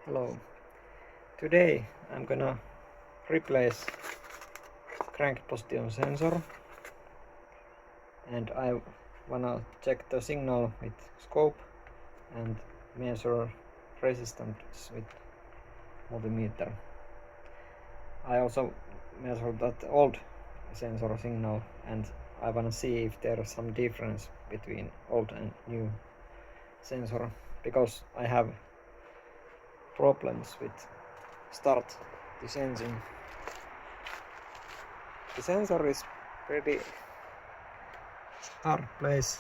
Hello. Today I'm gonna replace crank position sensor and I wanna check the signal with scope and measure resistance with multimeter. I also measured that old sensor signal and I wanna see if there is some difference between old and new sensor, because I have problems with start this engine. The sensor is pretty hard place.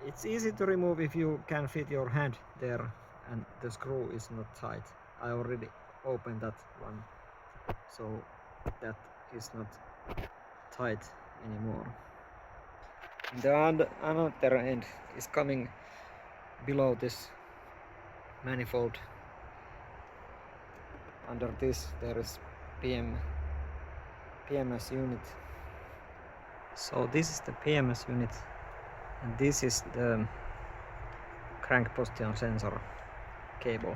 It's easy to remove if you can fit your hand there and the screw is not tight. I already opened that one, so that is not tight anymore. The another end is coming below this manifold. Under this there is PMS unit. So this is the PMS unit and this is the crank position sensor cable.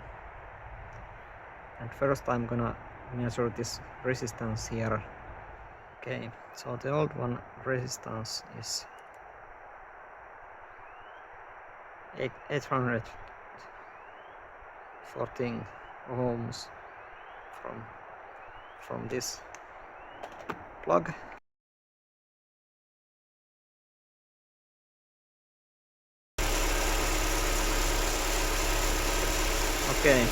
And first I'm gonna measure this resistance here. Okay, so the old one resistance is 814 ohms from this plug. Okay,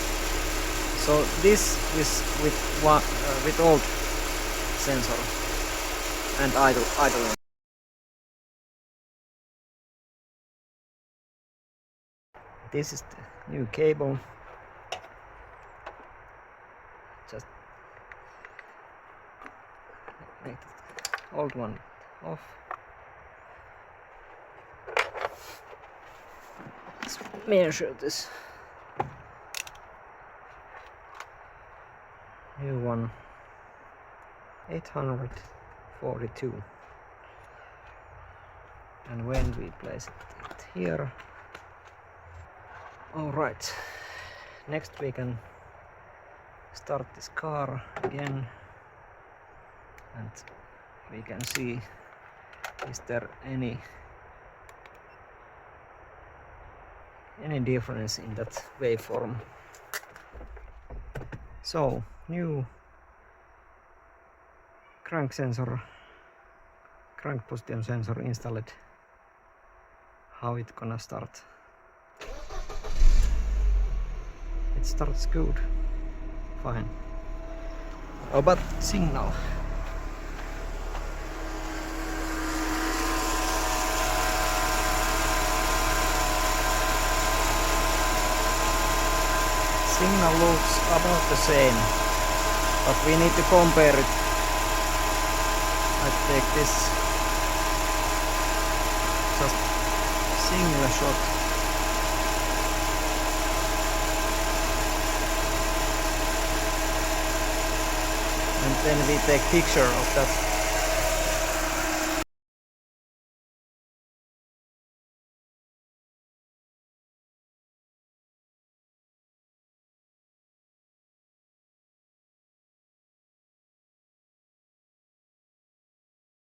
so this is with old sensor and idling. This is the new cable. Just make the old one off. Let's measure this. New one, 842. And when we place it here. Alright, next we can start this car again and we can see is there any difference in that waveform. So new crank position sensor installed. How it gonna start? It starts good, fine. Oh, but signal. Signal looks about the same, but we need to compare it. I take this just single shot. And then we take picture of that.